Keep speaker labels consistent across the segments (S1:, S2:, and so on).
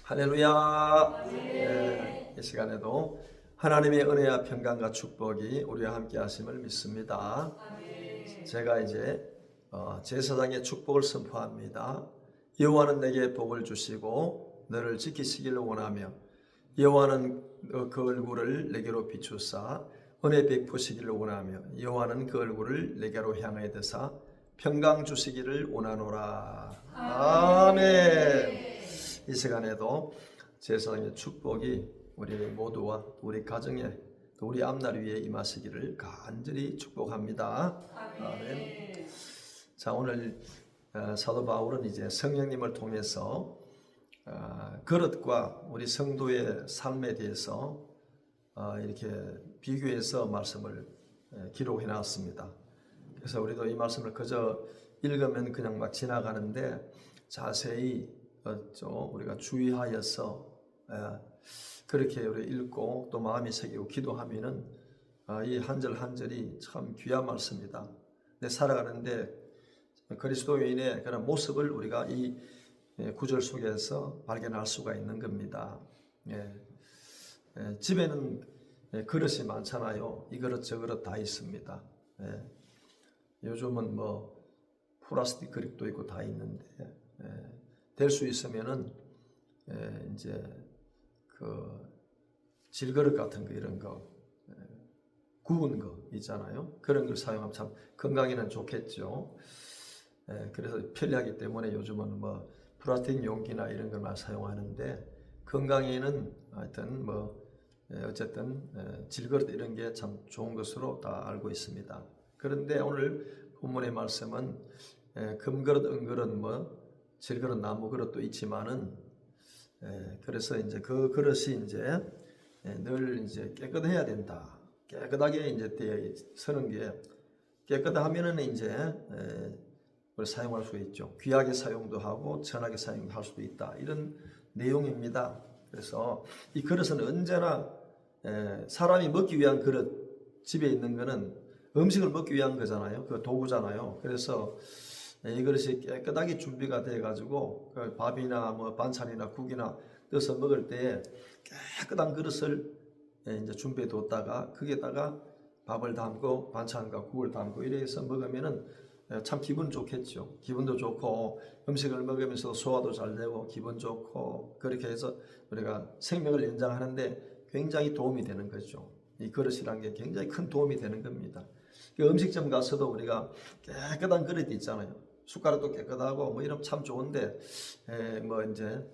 S1: 할렐루야. 이 시간에도 하나님의 은혜와 평강과 축복이 우리와 함께 하심을 믿습니다. 제가 이제 제사장의 축복을 선포합니다. 여호와는 내게 복을 주시고 너를 지키시기를 원하며 여호와는 그 얼굴을 내게로 비추사 은혜 베푸시기를 원하며 여호와는 그 얼굴을 내게로 향하여 드사 평강 주시기를 원하노라. 아멘. 이 시간에도 제사장의 축복이 우리 모두와 우리 가정에 또 우리 앞날 위에 임하시기를 간절히 축복합니다. 아멘. 자, 오늘 사도 바울은 이제 성령님을 통해서 그릇과 우리 성도의 삶에 대해서 이렇게 비교해서 말씀을 기록해 놨습니다. 그래서 우리도 이 말씀을 그저 읽으면 그냥 막 지나가는데 자세히 우리가 주의하여서 그렇게 우리 읽고 또 마음이 새기고 기도하면은 이 한 절 한 절이 참 귀한 말씀이다. 내 살아가는데 그리스도인의 그런 모습을 우리가 이 구절 속에서 발견할 수가 있는 겁니다. 집에는 그릇이 많잖아요. 이 그릇 저 그릇 다 있습니다. 요즘은 뭐 플라스틱 그릇도 있고 다 있는데 될 수 있으면은 이제 그 질그릇 같은 거 이런 거 구운 거 있잖아요. 그런 걸 사용하면 참 건강에는 좋겠죠. 그래서 편리하기 때문에 요즘은 뭐 플라스틱 용기나 이런 걸만 사용하는데 건강에는 하여튼 뭐 어쨌든 질그릇 이런 게 참 좋은 것으로 다 알고 있습니다. 그런데 오늘 본문의 말씀은 금그릇, 은그릇, 뭐 질그릇, 나무 그릇도 있지만은 그래서 이제 그 그릇이 이제 늘 이제 깨끗해야 된다. 깨끗하게 이제 되어 서는 게 깨끗하면은 이제 그걸 사용할 수 있죠. 귀하게 사용도 하고 천하게 사용할 수도 있다. 이런 내용입니다. 그래서 이 그릇은 언제나 사람이 먹기 위한 그릇, 집에 있는 거는 음식을 먹기 위한 거잖아요. 그 도구잖아요. 그래서 이 그릇이 깨끗하게 준비가 돼 가지고 그 밥이나 뭐 반찬이나 국이나 떠서 먹을 때 깨끗한 그릇을 이제 준비해 뒀다가 거기에다가 밥을 담고 반찬과 국을 담고 이래서 먹으면은 참 기분 좋겠죠. 기분도 좋고 음식을 먹으면서 소화도 잘 되고 기분 좋고 그렇게 해서 우리가 생명을 연장하는데 굉장히 도움이 되는 거죠. 이 그릇이란 게 굉장히 큰 도움이 되는 겁니다. 음식점 가서도 우리가 깨끗한 그릇이 있잖아요. 숟가락도 깨끗하고 뭐 이러면 참 좋은데 뭐 이제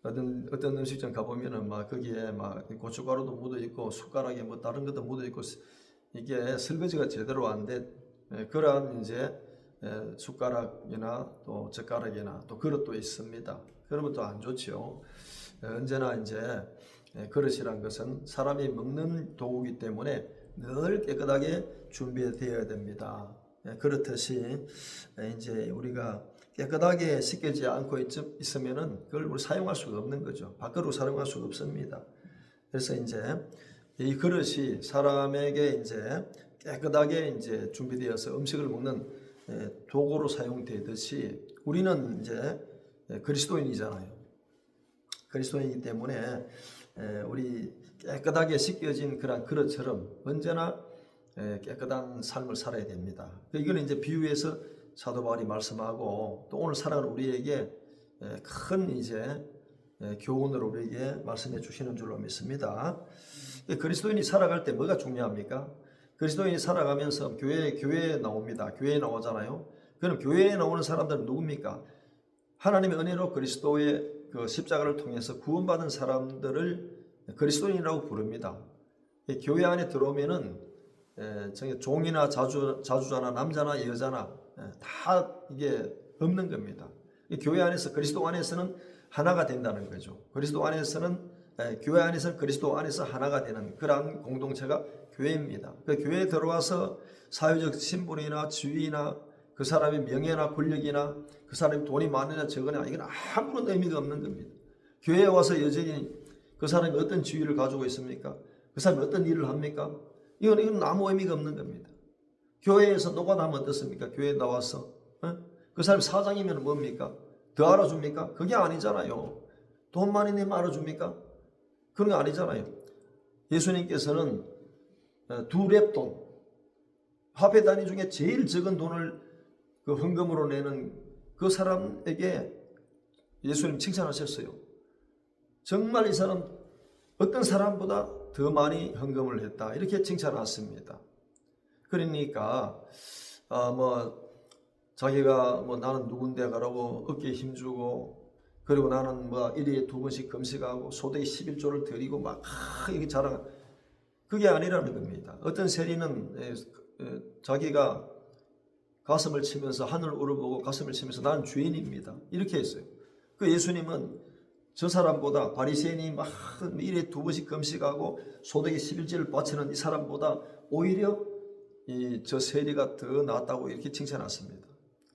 S1: 어떤 음식점 가보면은 막 거기에 막 고춧가루도 묻어 있고 숟가락에 뭐 다른 것도 묻어 있고 이게 설거지가 제대로 안 돼. 그러한 이제 숟가락이나 또 젓가락이나 또 그릇도 있습니다. 그러면 또 안 좋죠. 언제나 이제 그릇이란 것은 사람이 먹는 도구이기 때문에 늘 깨끗하게 준비되어야 됩니다. 그렇듯이 이제 우리가 깨끗하게 씻겨지지 않고 있으면은 그걸 우리 사용할 수가 없는 거죠. 밖으로 사용할 수가 없습니다. 그래서 이제 이 그릇이 사람에게 이제 깨끗하게 이제 준비되어서 음식을 먹는 도구로 사용되듯이 우리는 이제 그리스도인이잖아요. 그리스도인이기 때문에 우리 깨끗하게 씻겨진 그런 그릇처럼 언제나 깨끗한 삶을 살아야 됩니다. 이거는 이제 비유해서 사도 바울이 말씀하고 또 오늘 살아가는 우리에게 큰 이제 교훈을 우리에게 말씀해 주시는 줄로 믿습니다. 그리스도인이 살아갈 때 뭐가 중요합니까? 그리스도인이 살아가면서 교회에 나옵니다. 교회에 나오잖아요. 그럼 교회에 나오는 사람들은 누굽니까? 하나님의 은혜로 그리스도의 그 십자가를 통해서 구원받은 사람들을 그리스도인이라고 부릅니다. 교회 안에 들어오면은 종이나 자주자나 남자나 여자나 다 이게 없는 겁니다. 교회 안에서 그리스도 안에서는 하나가 된다는 거죠. 그리스도 안에서는 교회 안에서는 그리스도 안에서 하나가 되는 그러한 공동체가 교회입니다. 그 교회에 들어와서 사회적 신분이나 지위나 그 사람의 명예나 권력이나 그 사람이 돈이 많으냐 적으냐 이건 아무런 의미가 없는 겁니다. 교회에 와서 여전히 그 사람이 어떤 지위를 가지고 있습니까? 그 사람이 어떤 일을 합니까? 이건 아무 의미가 없는 겁니다. 교회에서 노가다하면 어떻습니까? 교회에 나와서 그 사람이 사장이면 뭡니까? 더 알아줍니까? 그게 아니잖아요. 돈 많이 내면 알아줍니까? 그런 거 아니잖아요. 예수님께서는 두 랩돈, 화폐 단위 중에 제일 적은 돈을 그 헌금으로 내는 그 사람에게 예수님 칭찬하셨어요. 정말 이 사람 어떤 사람보다 더 많이 헌금을 했다, 이렇게 칭찬하셨습니다. 그러니까 자기가 나는 누군데 가라고 어깨에 힘주고, 그리고 나는 일일에 2번씩 금식하고 소득의 11조를 드리고 막 이렇게 자랑, 그게 아니라는 겁니다. 어떤 세리는 자기가 가슴을 치면서 하늘을 우러보고 가슴을 치면서 나는 죄인입니다, 이렇게 했어요. 그 예수님은 저 사람보다, 바리새인이 막 일일에 2번씩 금식하고 소득의 11조를 바치는 이 사람보다 오히려 저 세리가 더 낫다고 이렇게 칭찬했습니다.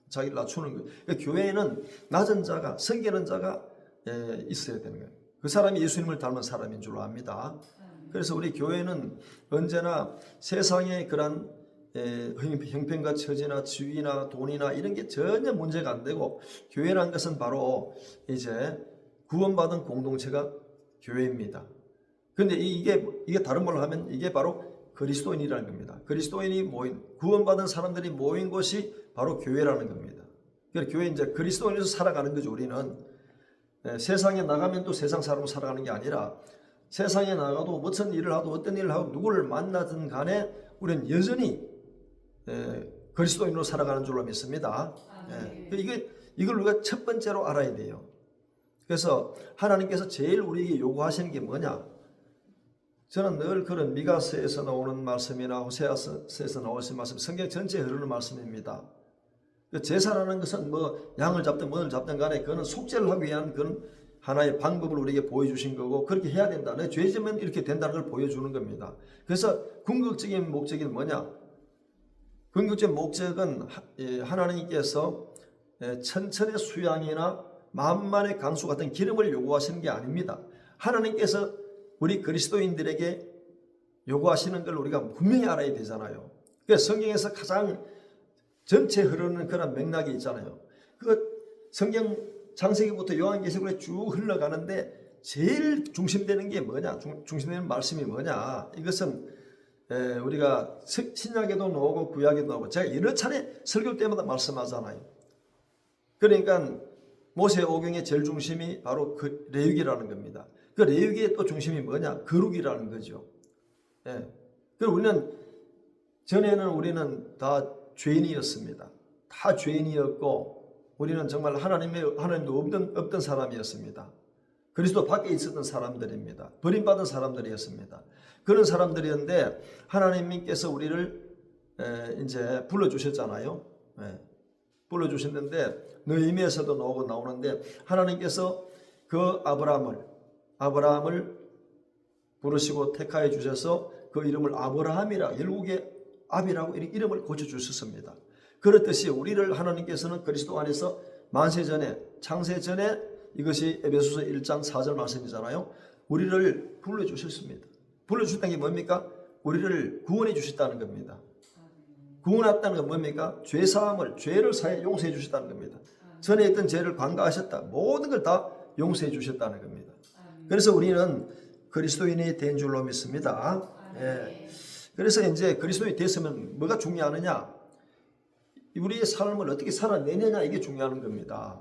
S1: 자기를 낮추는 거예요. 그러니까 교회에는 낮은 자가, 섬기는 자가 있어야 되는 거예요. 그 사람이 예수님을 닮은 사람인 줄 압니다. 그래서 우리 교회는 언제나 세상의 그런 형편과 처지나 지위나 돈이나 이런 게 전혀 문제가 안 되고, 교회라는 것은 바로 이제 구원받은 공동체가 교회입니다. 그런데 이게 다른 말로 하면 이게 바로 그리스도인이라는 겁니다. 그리스도인이 모인, 구원받은 사람들이 모인 곳이 바로 교회라는 겁니다. 그러니까 교회 이제 그리스도인에서 살아가는 거죠. 우리는 세상에 나가면 또 세상 사람으로 살아가는 게 아니라, 세상에 나가도 무슨 일을 하도 어떤 일을 하고 누구를 만나든 간에 우리는 여전히 그리스도인으로 살아가는 줄로 믿습니다. 이걸 우리가 첫 번째로 알아야 돼요. 그래서 하나님께서 제일 우리에게 요구하시는 게 뭐냐? 저는 늘 그런 미가서에서 나오는 말씀이나 호세아서에서 나오는 말씀, 성경 전체에 흐르는 말씀입니다. 제사라는 것은 양을 잡든 뭐를 잡든 간에 그거는 속죄를 하기 위한 그런 하나의 방법을 우리에게 보여주신 거고, 그렇게 해야 된다. 내 죄지면 이렇게 된다는 걸 보여주는 겁니다. 그래서 궁극적인 목적이 뭐냐? 궁극적인 목적은 하나님께서 천천의 수양이나 만만의 강수 같은 기름을 요구하시는 게 아닙니다. 하나님께서 우리 그리스도인들에게 요구하시는 걸 우리가 분명히 알아야 되잖아요. 그래서 성경에서 가장 전체 흐르는 그런 맥락이 있잖아요. 그 성경 창세기부터 요한계시록에 쭉 흘러가는데 제일 중심되는 게 뭐냐? 중심되는 말씀이 뭐냐? 이것은 우리가 신약에도 나오고 구약에도 나오고, 제가 여러 차례 설교 때마다 말씀하잖아요. 그러니까 모세오경의 제일 중심이 바로 그 레위기라는 겁니다. 그 레위기의 또 중심이 뭐냐? 거룩이라는 거죠. 그리고 전에는 우리는 다 죄인이었습니다. 다 죄인이었고, 우리는 정말 하나님도 없던 사람이었습니다. 그리스도 밖에 있었던 사람들입니다. 버림받은 사람들이었습니다. 그런 사람들이었는데 하나님께서 우리를 이제 불러주셨잖아요. 불러주셨는데 느헤미야에서도 나오는데, 하나님께서 그 아브라함을 부르시고 택하여 주셔서 그 이름을 아브라함이라, 열국의 압이라고 이름을 고쳐주셨습니다. 그렇듯이 우리를 하나님께서는 그리스도 안에서 만세 전에, 창세 전에, 이것이 에베소서 1장 4절 말씀이잖아요. 우리를 불러주셨습니다. 불러주셨다는 게 뭡니까? 우리를 구원해 주셨다는 겁니다. 구원했다는 건 뭡니까? 죄사함을, 죄를 사해 용서해 주셨다는 겁니다. 전에 있던 죄를 관가하셨다. 모든 걸 다 용서해 주셨다는 겁니다. 그래서 우리는 그리스도인이 된 줄로 믿습니다. 그래서 이제 그리스도인이 됐으면 뭐가 중요하느냐? 우리의 삶을 어떻게 살아내느냐, 이게 중요한 겁니다.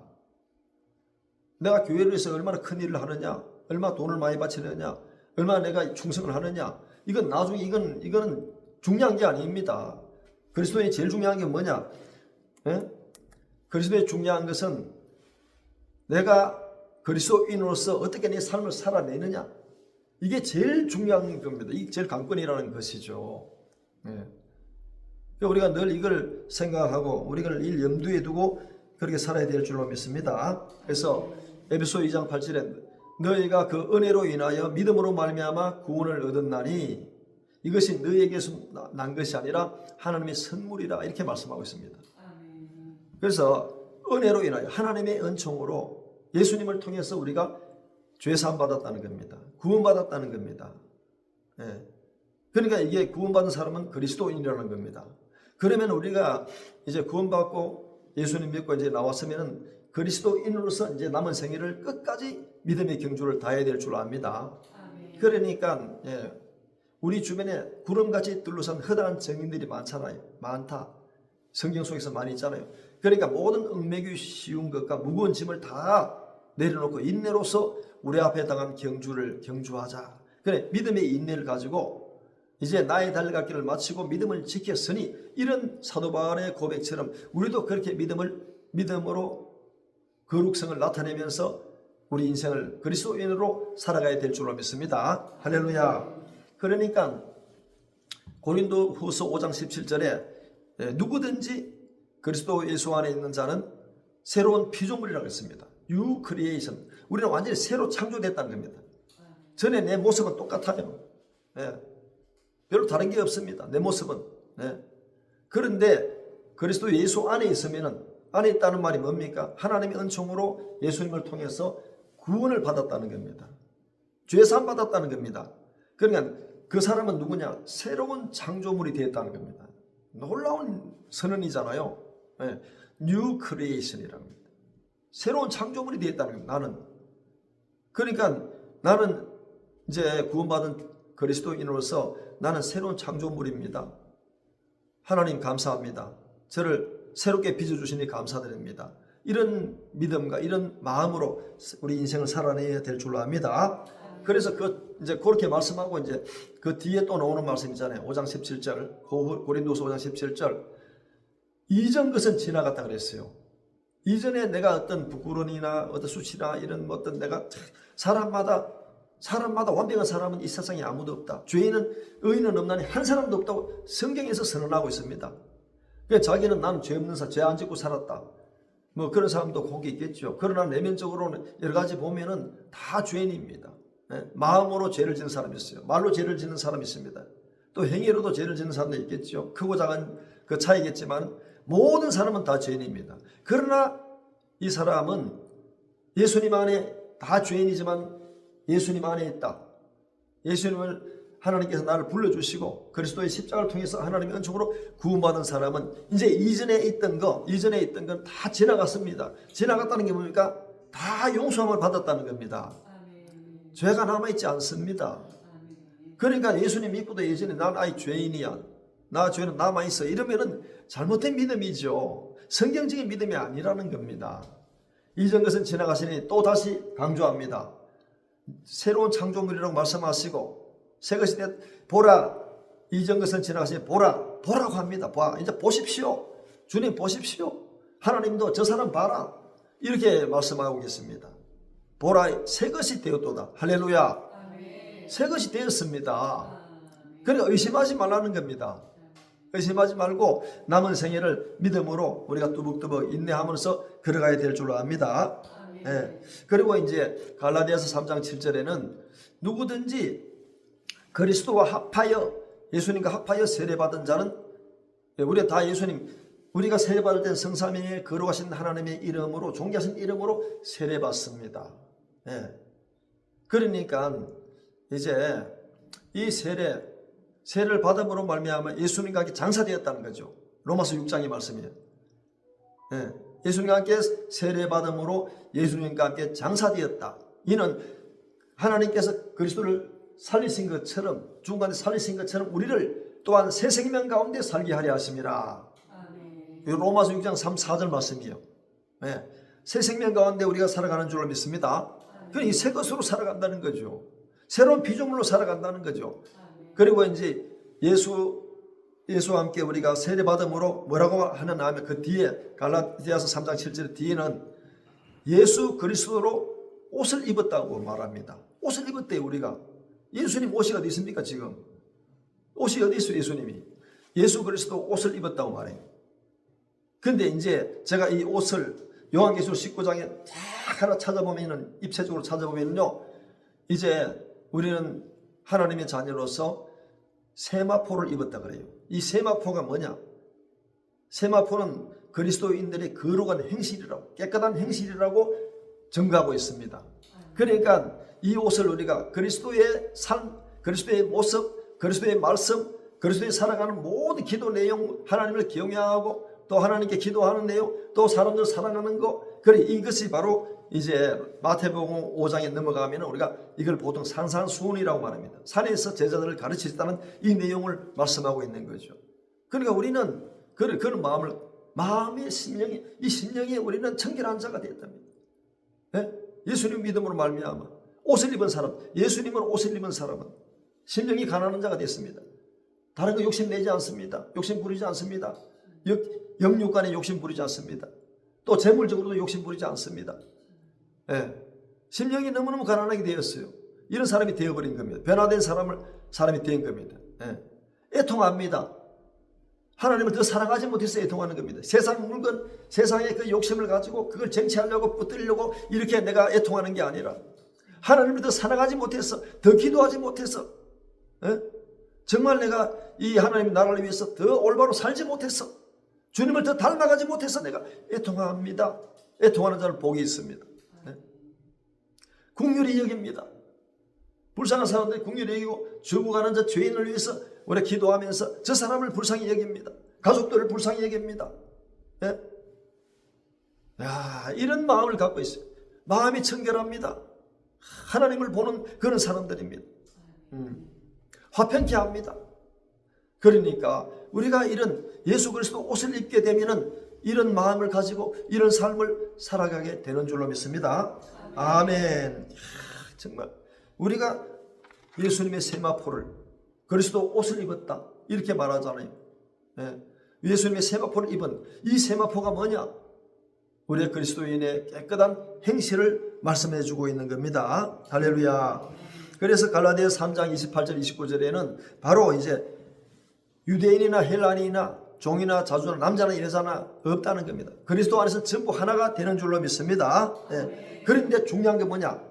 S1: 내가 교회를 위해서 얼마나 큰 일을 하느냐, 얼마나 돈을 많이 바치느냐, 얼마나 내가 충성을 하느냐, 이건 나중에 이거는 중요한 게 아닙니다. 그리스도인이 제일 중요한 게 뭐냐? 그리스도인이 중요한 것은 내가 그리스도인으로서 어떻게 내 삶을 살아내느냐, 이게 제일 중요한 겁니다. 이게 제일 관건이라는 것이죠. 우리가 늘 이걸 생각하고 우리가 늘 염두에 두고 그렇게 살아야 될 줄로 믿습니다. 그래서 에베소 2장 8절에 너희가 그 은혜로 인하여 믿음으로 말미암아 구원을 얻었나니 이것이 너희에게서 난 것이 아니라 하나님의 선물이라, 이렇게 말씀하고 있습니다. 그래서 은혜로 인하여, 하나님의 은총으로 예수님을 통해서 우리가 죄사함 받았다는 겁니다. 구원받았다는 겁니다. 그러니까 이게 구원받은 사람은 그리스도인이라는 겁니다. 그러면 우리가 이제 구원받고 예수님 믿고 이제 나왔으면은 그리스도인으로서 이제 남은 생애를 끝까지 믿음의 경주를 다해야 될 줄 압니다. 그러니까 우리 주변에 구름같이 둘러싼 허다한 증인들이 많잖아요. 많다. 성경 속에서 많이 있잖아요. 그러니까 모든 얽매기 쉬운 것과 무거운 짐을 다 내려놓고 인내로서 우리 앞에 당한 경주를 경주하자. 그래, 믿음의 인내를 가지고 이제 나의 달려갈 길을 마치고 믿음을 지켰으니, 이런 사도 바울의 고백처럼 우리도 그렇게 믿음으로 거룩성을 나타내면서 우리 인생을 그리스도인으로 살아가야 될 줄로 믿습니다. 할렐루야. 그러니까 고린도후서 5장 17절에 누구든지 그리스도 예수 안에 있는 자는 새로운 피조물이라고 했습니다. New creation. 우리는 완전히 새로 창조됐다는 겁니다. 전에 내 모습은 똑같아요. 별로 다른 게 없습니다. 내 모습은. 그런데 그리스도 예수 안에 있으면은, 안에 있다는 말이 뭡니까? 하나님의 은총으로 예수님을 통해서 구원을 받았다는 겁니다. 죄사함 받았다는 겁니다. 그러니까 그 사람은 누구냐? 새로운 창조물이 되었다는 겁니다. 놀라운 선언이잖아요. New creation이라고 합니다. 새로운 창조물이 되었다는 겁니다. 나는. 그러니까 나는 이제 구원받은 그리스도인으로서 나는 새로운 창조물입니다. 하나님 감사합니다. 저를 새롭게 빚어주시니 감사드립니다. 이런 믿음과 이런 마음으로 우리 인생을 살아내야 될 줄로 압니다. 그래서 이제 그렇게 말씀하고 이제 그 뒤에 또 나오는 말씀 있잖아요. 5장 17절, 고린도서 5장 17절. 이전 것은 지나갔다 그랬어요. 이전에 내가 어떤 부끄러움이나 어떤 수치나 이런 어떤 내가 사람마다 완벽한 사람은 이 세상에 아무도 없다. 죄인은 의인은 없나니 한 사람도 없다고 성경에서 선언하고 있습니다. 그러니까 자기는 나는 죄 없는 죄 안 짓고 살았다. 뭐 그런 사람도 혹이 있겠죠. 그러나 내면적으로는 여러 가지 보면은 다 죄인입니다. 마음으로 죄를 짓는 사람이 있어요. 말로 죄를 짓는 사람이 있습니다. 또 행위로도 죄를 짓는 사람도 있겠죠. 크고 작은 그 차이겠지만 모든 사람은 다 죄인입니다. 그러나 이 사람은 예수님 안에 다 죄인이지만 예수님 안에 있다. 예수님을 하나님께서 나를 불러주시고 그리스도의 십자가를 통해서 하나님의 은총으로 구원받은 사람은 이제 이전에 있던 건 다 지나갔습니다. 지나갔다는 게 뭡니까? 다 용서함을 받았다는 겁니다. 죄가 남아있지 않습니다. 그러니까 예수님 믿고도 예전에 난 아이 죄인이야, 나 죄는 남아있어, 이러면은 잘못된 믿음이죠. 성경적인 믿음이 아니라는 겁니다. 이전 것은 지나가시니 또 다시 강조합니다. 새로운 창조물이라고 말씀하시고 새 것이 보라, 이전 것은 지나가시니 보라고 합니다. 이제 보십시오. 주님 보십시오. 하나님도 저 사람 봐라, 이렇게 말씀하고 계십니다. 보라, 새 것이 되었도다. 할렐루야. 아멘. 새 것이 되었습니다. 그러니까 의심하지 말라는 겁니다. 의심하지 말고 남은 생애를 믿음으로 우리가 뚜벅뚜벅 인내하면서 걸어가야 될 줄로 압니다. 그리고 이제 갈라디아서 3장 7절에는 누구든지 그리스도와 합하여, 예수님과 합하여 세례받은 자는, 우리가 다 우리가 세례받을 땐 성삼위에 거룩하신 하나님의 이름으로, 존귀하신 이름으로 세례받습니다. 그러니까 이제 이 세례를 받음으로 말미암아 예수님과 함께 장사되었다는 거죠. 로마서 6장의 말씀이에요. 예수님과 함께 세례받음으로 예수님과 함께 장사되었다. 이는 하나님께서 그리스도를 살리신 것처럼, 죽은 가운데 살리신 것처럼 우리를 또한 새 생명 가운데 살게 하려 하심이라. 로마서 6장 3, 4절 말씀이에요. 새 생명 가운데 우리가 살아가는 줄로 믿습니다. 그러니까 이 새 것으로 살아간다는 거죠. 새로운 피조물로 살아간다는 거죠. 그리고 이제 예수와 함께 우리가 세례받음으로 뭐라고 하느냐 하면 그 뒤에 갈라디아서 3장 7절 뒤에는 예수 그리스도로 옷을 입었다고 말합니다. 옷을 입었대요. 우리가. 예수님 옷이 어디 있습니까? 지금 옷이 어디 있어요? 예수님이 예수 그리스도 옷을 입었다고 말해요. 근데 이제 제가 이 옷을 요한계시록 19장에 딱 하나 찾아보면은, 입체적으로 찾아보면요, 이제 우리는 하나님의 자녀로서 세마포를 입었다 그래요. 이 세마포가 뭐냐? 세마포는 그리스도인들의 거룩한 행실이라고, 깨끗한 행실이라고 증거하고 있습니다. 그러니까 이 옷을 우리가 그리스도의 삶, 그리스도의 모습, 그리스도의 말씀, 그리스도의 살아가는 모든 기도 내용, 하나님을 경외하고 또 하나님께 기도하는 내용, 또 사람들 사랑하는 거, 그래 이것이 바로 이제 마태복음 5장에 넘어가면 우리가 이걸 보통 산상수훈이라고 말합니다. 산에서 제자들을 가르치셨다는 이 내용을 말씀하고 있는 거죠. 그러니까 우리는 그런 마음의 심령이, 이 심령에 우리는 청결한 자가 되었답니다. 예? 예수님 믿음으로 말미암아 옷을 입은 사람, 예수님으로 옷을 입은 사람은 심령이 가난한 자가 됐습니다. 다른 거 욕심 내지 않습니다. 욕심 부리지 않습니다. 영육간에 욕심 부리지 않습니다. 또 재물적으로도 욕심 부리지 않습니다. 예. 심령이 너무너무 가난하게 되었어요. 이런 사람이 되어버린 겁니다. 변화된 사람이 된 겁니다. 예. 애통합니다. 하나님을 더 사랑하지 못해서 애통하는 겁니다. 세상 물건, 세상의 그 욕심을 가지고 그걸 쟁취하려고 붙들려고 이렇게 내가 애통하는 게 아니라 하나님을 더 사랑하지 못해서, 더 기도하지 못해서, 예? 정말 내가 이 하나님 나라를 위해서 더 올바로 살지 못해서, 주님을 더 닮아가지 못해서 내가 애통합니다. 애통하는 자는 복이 있습니다. 예? 긍휼히 여깁니다. 불쌍한 사람들이 긍휼히 여기고 죽어가는 저 죄인을 위해서 우리가 기도하면서 저 사람을 불쌍히 여깁니다. 가족들을 불쌍히 여깁니다. 예? 야, 이런 마음을 갖고 있어요. 마음이 청결합니다. 하나님을 보는 그런 사람들입니다. 화평케 합니다. 그러니까 우리가 이런 예수 그리스도 옷을 입게 되면은 이런 마음을 가지고 이런 삶을 살아가게 되는 줄로 믿습니다. 아멘. 정말 우리가 예수님의 세마포를, 그리스도 옷을 입었다 이렇게 말하잖아요. 예. 예수님의 세마포를 입은 이 세마포가 뭐냐? 우리의 그리스도인의 깨끗한 행실을 말씀해 주고 있는 겁니다. 할렐루야. 그래서 갈라디아서 3장 28절 29절에는 바로 이제 유대인이나 헬라인이나 종이나 자주나 남자나 여자나 없다는 겁니다. 그리스도 안에서 전부 하나가 되는 줄로 믿습니다. 예. 그런데 중요한 게 뭐냐?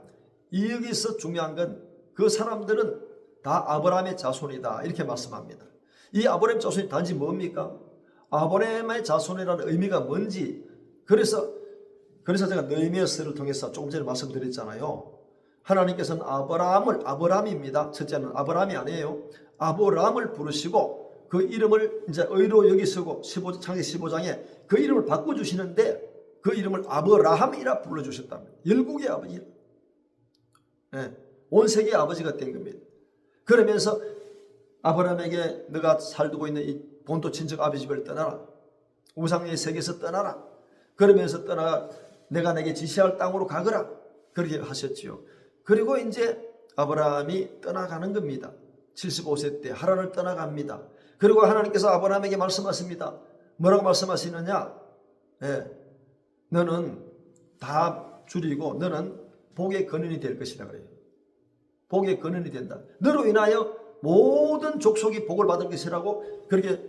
S1: 여기서 중요한 건 그 사람들은 다 아브라함의 자손이다 이렇게 말씀합니다. 이 아브라함 자손이 단지 뭡니까? 아브라함의 자손이라는 의미가 뭔지 그래서 제가 느헤미야서를 통해서 조금 전에 말씀드렸잖아요. 하나님께서는 아브라함입니다. 첫째는 아브라함이 아니에요. 아브라함을 부르시고 그 이름을 이제 의로 여기시고 창세기 15장에 그 이름을 바꿔주시는데 그 이름을 아브라함이라 불러주셨답니다. 열국의 아버지, 네, 온 세계의 아버지가 된 겁니다. 그러면서 아브라함에게 너가 살고 있는 이 본토 친척 아버지 집을 떠나라. 우상의 세계에서 떠나라. 그러면서 떠나가 내가 내게 지시할 땅으로 가거라. 그렇게 하셨지요. 그리고 이제 아브라함이 떠나가는 겁니다. 75세 때 하란을 떠나갑니다. 그리고 하나님께서 아브라함에게 말씀하십니다. 뭐라고 말씀하시느냐? 예, 너는 다 줄이고 너는 복의 근원이 될 것이다 그래요. 복의 근원이 된다. 너로 인하여 모든 족속이 복을 받을 것이라고 그렇게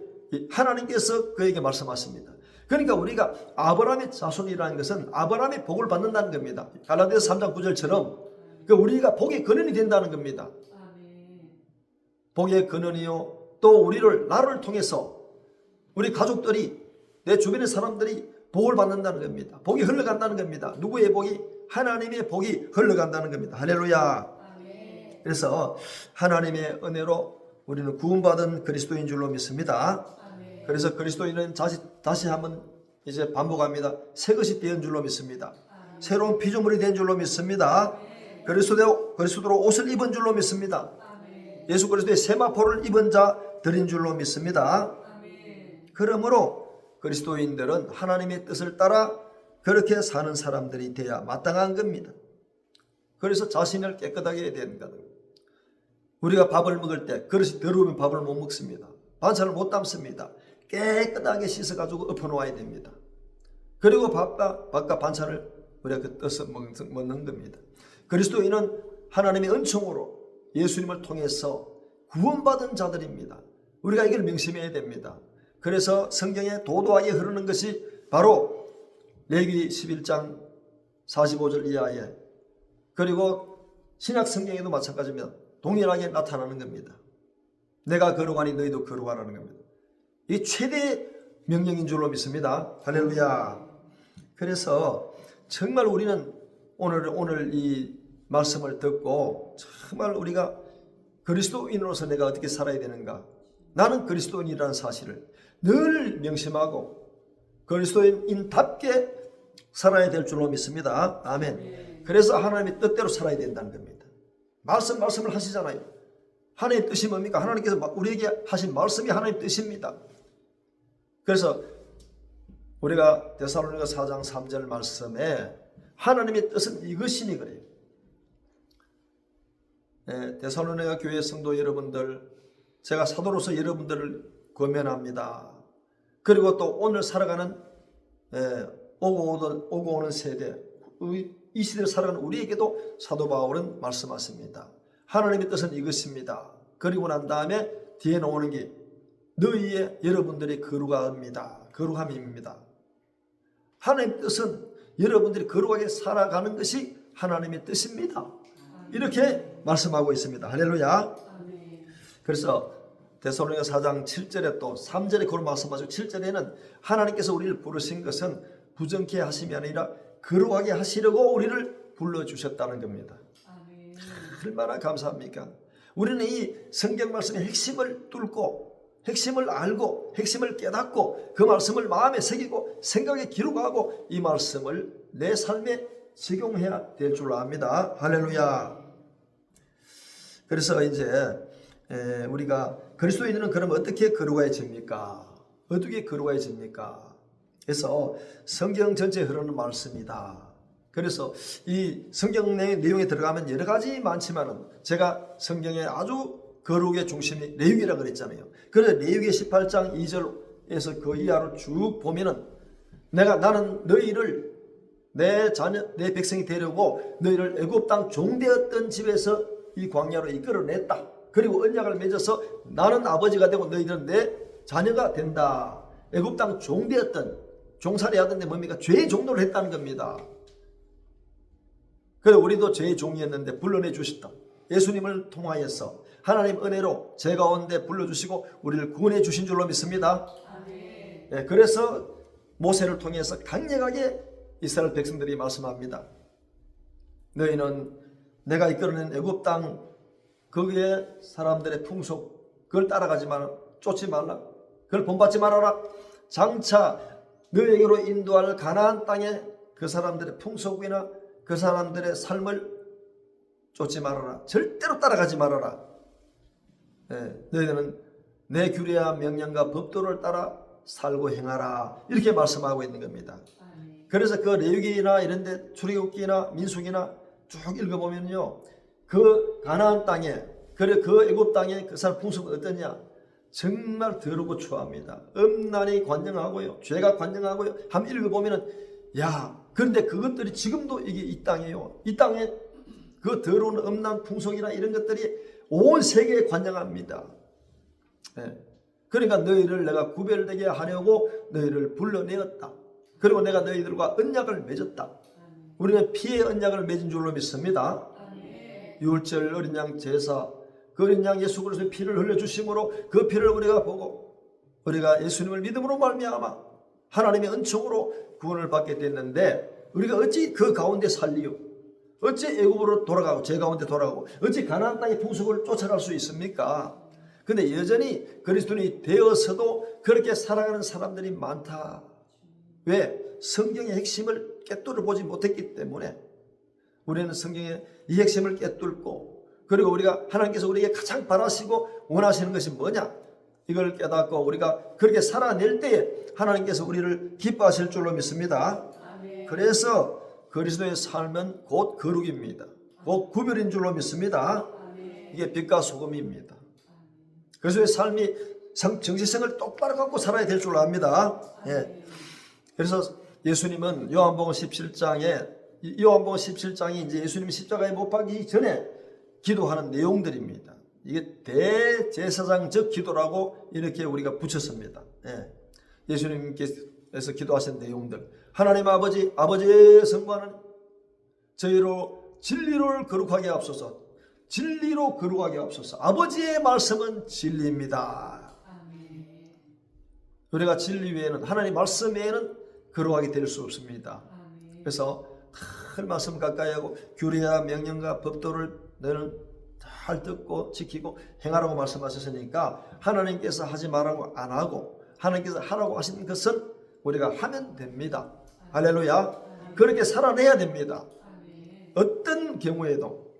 S1: 하나님께서 그에게 말씀하십니다. 그러니까 우리가 아브라함의 자손이라는 것은 아브라함의 복을 받는다는 겁니다. 갈라디아서 3장 9절처럼 우리가 복의 근원이 된다는 겁니다. 복의 근원이요. 또 나를 통해서 우리 가족들이 내 주변의 사람들이 복을 받는다는 겁니다. 복이 흘러간다는 겁니다. 누구의 복이? 하나님의 복이 흘러간다는 겁니다. 할렐루야. 그래서 하나님의 은혜로 우리는 구원받은 그리스도인 줄로 믿습니다. 그래서 그리스도인은 다시 한번 이제 반복합니다. 새 것이 된 줄로 믿습니다. 새로운 피조물이 된 줄로 믿습니다. 그리스도로 옷을 입은 줄로 믿습니다. 예수 그리스도의 세마포를 입은 자들인 줄로 믿습니다. 그러므로 그리스도인들은 하나님의 뜻을 따라 그렇게 사는 사람들이 돼야 마땅한 겁니다. 그래서 자신을 깨끗하게 해야 된다. 우리가 밥을 먹을 때 그릇이 더러우면 밥을 못 먹습니다. 반찬을 못 담습니다. 깨끗하게 씻어가지고 엎어놓아야 됩니다. 그리고 밥과 반찬을 우리가 떠서 먹는 겁니다. 그리스도인은 하나님의 은총으로 예수님을 통해서 구원받은 자들입니다. 우리가 이걸 명심해야 됩니다. 그래서 성경에 도도하게 흐르는 것이 바로 레위기 11장 45절 이하에 그리고 신약 성경에도 마찬가지입니다. 동일하게 나타나는 겁니다. 내가 거룩하니 너희도 거룩하라는 겁니다. 이 최대 명령인 줄로 믿습니다. 할렐루야. 그래서 정말 우리는 오늘 이 말씀을 듣고 정말 우리가 그리스도인으로서 내가 어떻게 살아야 되는가, 나는 그리스도인이라는 사실을 늘 명심하고 그리스도인답게 살아야 될 줄로 믿습니다. 아멘. 그래서 하나님의 뜻대로 살아야 된다는 겁니다. 말씀을 하시잖아요. 하나님의 뜻이 뭡니까? 하나님께서 우리에게 하신 말씀이 하나님의 뜻입니다. 그래서 우리가 데살로니가 4장 3절 말씀에 하나님의 뜻은 이것이니 그래요. 데살로니가 교회 성도 여러분들, 제가 사도로서 여러분들을 권면합니다. 그리고 또 오늘 살아가는 오고 오는 세대, 이 시대를 살아가는 우리에게도 사도 바울은 말씀하십니다. 하나님의 뜻은 이것입니다. 그리고 난 다음에 뒤에 나오는 게 너희의 여러분들의 거룩함입니다. 하나님의 뜻은 여러분들이 거룩하게 살아가는 것이 하나님의 뜻입니다. 이렇게 말씀하고 있습니다. 할렐루야. 그래서 데살로니가 4장 7절에 또 3절에 그런 말씀하시고 7절에는 하나님께서 우리를 부르신 것은 부정케 하심이 아니라 거룩하게 하시려고 우리를 불러주셨다는 겁니다. 얼마나 감사합니까? 우리는 이 성경 말씀의 핵심을 뚫고 핵심을 알고 핵심을 깨닫고 그 말씀을 마음에 새기고 생각에 기록하고 이 말씀을 내 삶에 적용해야 될 줄 압니다. 할렐루야. 그래서 이제 우리가 그리스도인은 그럼 어떻게 거룩해집니까? 어떻게 거룩해집니까? 그래서 성경 전체에 흐르는 말씀이다. 그래서 이 성경 내용에 들어가면 여러 가지 많지만은 제가 성경의 아주 거룩의 중심이 레위기라고 그랬잖아요. 그래서 레위기 18장 2절에서 그 이하로 쭉 보면은 나는 너희를 내 백성이 되려고 너희를 애굽 땅 종되었던 집에서 이 광야로 이끌어냈다. 그리고 언약을 맺어서 나는 아버지가 되고 너희들은 내 자녀가 된다. 애굽 땅 종되었던 종살이 하던데 뭡니까? 죄의 종로를 했다는 겁니다. 그래 우리도 죄의 종이었는데 불러내 주셨다. 예수님을 통하여서 하나님 은혜로 죄 가운데 불러주시고 우리를 구원해 주신 줄로 믿습니다. 네, 그래서 모세를 통해서 강력하게 이스라엘 백성들이 말씀합니다. 너희는 내가 이끌어낸 애굽 땅 거기에 사람들의 풍속 그걸 따라가지 마라. 쫓지 말라. 그걸 본받지 말아라. 장차 너희에게로 인도할 가나안 땅에 그 사람들의 풍속이나 그 사람들의 삶을 쫓지 말아라. 절대로 따라가지 말아라. 너희들은 내 규례와 명령과 법도를 따라 살고 행하라. 이렇게 말씀하고 있는 겁니다. 그래서 그 레위기나 이런데 출애굽기나 민수기나 쭉 읽어보면요, 그 가나안 땅에 그 애굽 땅에 그 사람 풍속은 어떠냐? 정말 더럽고 추합니다. 음란이 관영하고요, 죄가 관영하고요. 한번 읽어보면은 그런데 그것들이 지금도 이게 이 땅이에요. 이 땅에 그 더러운 음란 풍속이나 이런 것들이 온 세계에 관영합니다. 그러니까 너희를 내가 구별되게 하려고 너희를 불러내었다. 그리고 내가 너희들과 언약을 맺었다. 우리는 피의 언약을 맺은 줄로 믿습니다. 유월절 어린 양 제사, 그 어린 양 예수 그리스도의 피를 흘려주심으로 그 피를 우리가 보고 우리가 예수님을 믿음으로 말미암아 하나님의 은총으로 구원을 받게 됐는데 우리가 어찌 그 가운데 살리요? 어찌 애굽으로 돌아가고 죄 가운데 돌아가고 어찌 가나안 땅의 풍속을 쫓아갈 수 있습니까? 근데 여전히 그리스도인이 되어서도 그렇게 살아가는 사람들이 많다. 왜? 성경의 핵심을 깨뚫어 보지 못했기 때문에. 우리는 성경의 이 핵심을 깨뚫고 그리고 우리가 하나님께서 우리에게 가장 바라시고 원하시는 것이 뭐냐? 이걸 깨닫고 우리가 그렇게 살아낼 때에 하나님께서 우리를 기뻐하실 줄로 믿습니다. 그래서 그리스도의 삶은 곧 거룩입니다. 곧 구별인 줄로 믿습니다. 이게 빛과 소금입니다. 그리스도의 삶이 정체성을 똑바로 갖고 살아야 될 줄로 압니다. 그래서 예수님은 요한복음 17장이 이제 예수님이 십자가에 못 박히기 전에 기도하는 내용들입니다. 이게 대제사장적 기도라고 이렇게 우리가 붙였습니다. 예수님께서 기도하신 내용들. 하나님 아버지의 성부하는 저희로 진리로 거룩하게 하옵소서. 진리로 거룩하게 하옵소서. 아버지의 말씀은 진리입니다. 우리가 진리 외에는 하나님 말씀 외에는 거룩하게 될 수 없습니다. 그래서 큰 말씀 가까이 하고 규례와 명령과 법도를 너는 잘 듣고 지키고 행하라고 말씀하셨으니까 하나님께서 하지 말라고 안 하고 하나님께서 하라고 하신 것은 우리가 하면 됩니다. 할렐루야. 그렇게 살아내야 됩니다. 어떤 경우에도.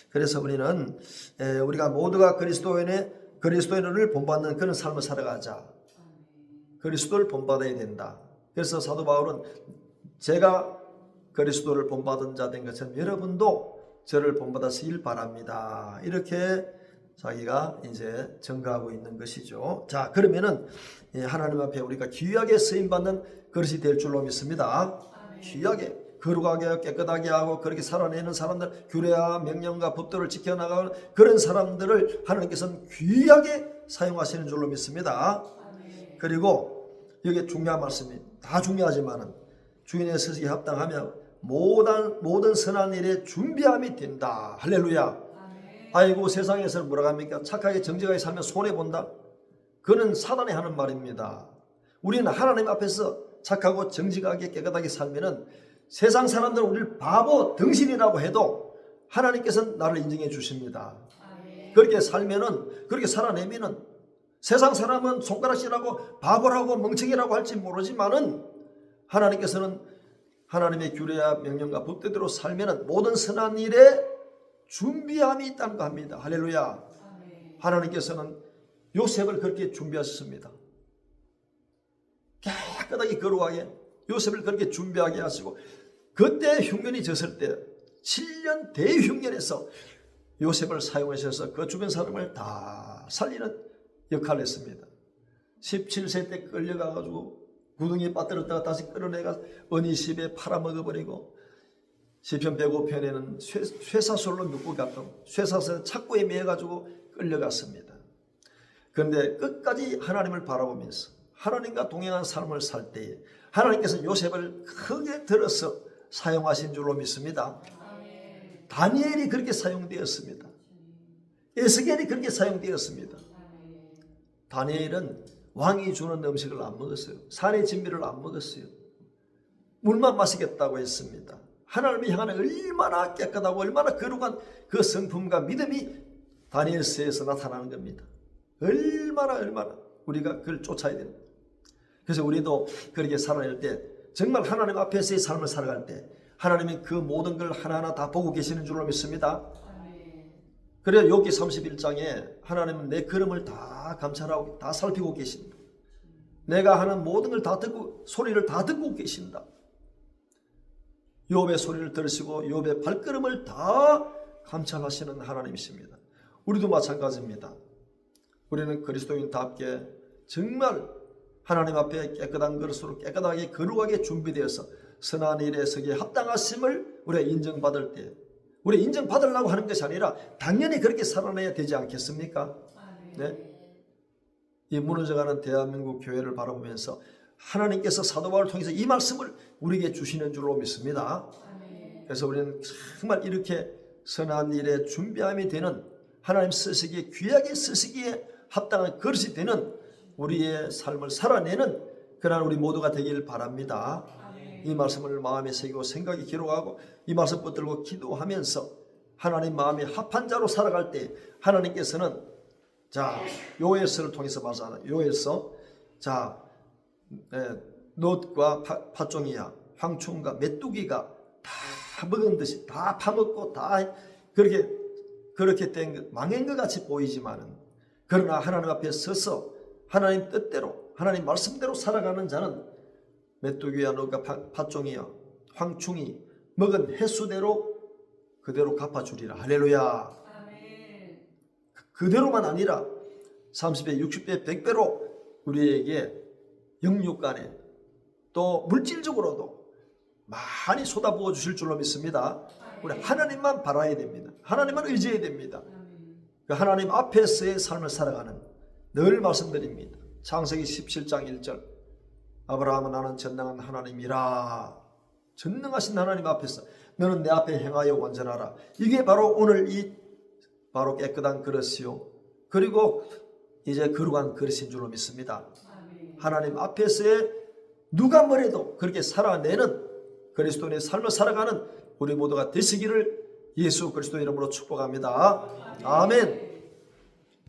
S1: 그래서 우리가 모두가 그리스도인을 본받는 그런 삶을 살아가자. 그리스도를 본받아야 된다. 그래서 사도 바울은 제가 그리스도를 본받은 자 된 것처럼 여러분도 저를 본받으시길 바랍니다. 이렇게 자기가 이제 증거하고 있는 것이죠. 자, 그러면은 하나님 앞에 우리가 귀하게 쓰임받는 그릇이 될 줄로 믿습니다. 귀하게, 거룩하게, 깨끗하게 하고 그렇게 살아내는 사람들, 규례와 명령과 법도를 지켜나가는 그런 사람들을 하나님께서는 귀하게 사용하시는 줄로 믿습니다. 그리고 여기 중요한 말씀이 다 중요하지만은 주인의 서식에 합당하며 모든 선한 일에 준비함이 된다. 할렐루야. 아이고, 세상에서는 뭐라고 합니까? 착하게 정직하게 살면 손해본다. 그는 사단이 하는 말입니다. 우리는 하나님 앞에서 착하고 정직하게 깨끗하게 살면은 세상 사람들은 우리를 바보 덩신이라고 해도 하나님께서는 나를 인정해 주십니다. 그렇게 살면은, 그렇게 살아내면은 세상 사람은 손가락질하고 바보라고 멍청이라고 할지 모르지만은 하나님께서는 하나님의 규례와 명령과 법대로 살면은 모든 선한 일에 준비함이 있다는 거 합니다. 할렐루야. 하나님께서는 요셉을 그렇게 준비하셨습니다. 깨끗하게 거룩하게 요셉을 그렇게 준비하게 하시고, 그때 흉년이 졌을 때 7년 대흉년에서 요셉을 사용하셔서 그 주변 사람을 다 살리는 역할을 했습니다. 17세 때 끌려가가지고 구덩이에 빠뜨렸다가 다시 끌어내가 어니십에 팔아먹어버리고, 시편 105편에는 쇠사슬로 묶고 갔고 쇠사슬 착고에 매여가지고 끌려갔습니다. 그런데 끝까지 하나님을 바라보면서 하나님과 동행한 삶을 살 때에 하나님께서 요셉을 크게 들어서 사용하신 줄로 믿습니다. 다니엘이 그렇게 사용되었습니다. 에스겔이 그렇게 사용되었습니다. 다니엘은 왕이 주는 음식을 안 먹었어요. 산의 진미를 안 먹었어요. 물만 마시겠다고 했습니다. 하나님을 향하는 얼마나 깨끗하고 얼마나 거룩한 그 성품과 믿음이 다니엘서에서 나타나는 겁니다. 얼마나 우리가 그걸 쫓아야 됩니다. 그래서 우리도 그렇게 살아낼 때, 정말 하나님 앞에서의 삶을 살아갈 때 하나님이 그 모든 걸 하나하나 다 보고 계시는 줄로 믿습니다. 그래서 욥기 31장에 하나님은 내 걸음을 다 감찰하고 다 살피고 계신다. 내가 하는 모든 걸 다 듣고, 소리를 다 듣고 계신다. 욥의 소리를 들으시고 욥의 발걸음을 다 감찰하시는 하나님이십니다. 우리도 마찬가지입니다. 우리는 그리스도인답게 정말 하나님 앞에 깨끗한 그릇으로 깨끗하게 거룩하게 준비되어서 선한 일에 서기에 합당하심을 우리가 인정받을 때, 우리 인정받으려고 하는 것이 아니라 당연히 그렇게 살아내야 되지 않겠습니까? 네? 이 무너져가는 대한민국 교회를 바라보면서 하나님께서 사도 바울을 통해서 이 말씀을 우리에게 주시는 줄로 믿습니다. 그래서 우리는 정말 이렇게 선한 일에 준비함이 되는, 하나님 쓰시기에 귀하게 쓰시기에 합당한 그릇이 되는 우리의 삶을 살아내는 그러한 우리 모두가 되길 바랍니다. 이 말씀을 마음에 새기고 생각에 기록하고 이 말씀 붙들고 기도하면서 하나님 마음에 합한 자로 살아갈 때 하나님께서는, 자, 요엘서를 통해서 말하잖아요. 요엘서, 자, 놋과 팥종이야 황충과 메뚜기가 다 먹은 듯이 다 파먹고 다 그렇게 된 망한 것 같이 보이지만은, 그러나 하나님 앞에 서서 하나님 뜻대로 하나님 말씀대로 살아가는 자는 메뚜기야 놋과 팥종이야 황충이 먹은 횟수대로 그대로 갚아주리라. 할렐루야. 아멘. 그대로만 아니라 30배, 60배, 100배로 우리에게 영육간에 또 물질적으로도 많이 쏟아부어 주실 줄로 믿습니다. 우리 하나님만 바라야 됩니다. 하나님만 의지해야 됩니다. 그 하나님 앞에서의 삶을 살아가는, 늘 말씀드립니다. 창세기 17장 1절, 아브라함은 나는 전능한 하나님이라. 전능하신 하나님 앞에서 너는 내 앞에 행하여 온전하라. 이게 바로 오늘 이 바로 깨끗한 그릇이요, 그리고 이제 거룩한 그릇인 줄로 믿습니다. 하나님 앞에서의 누가 뭐래도 그렇게 살아내는 그리스도인의 삶을 살아가는 우리 모두가 되시기를 예수 그리스도 이름으로 축복합니다. 아멘.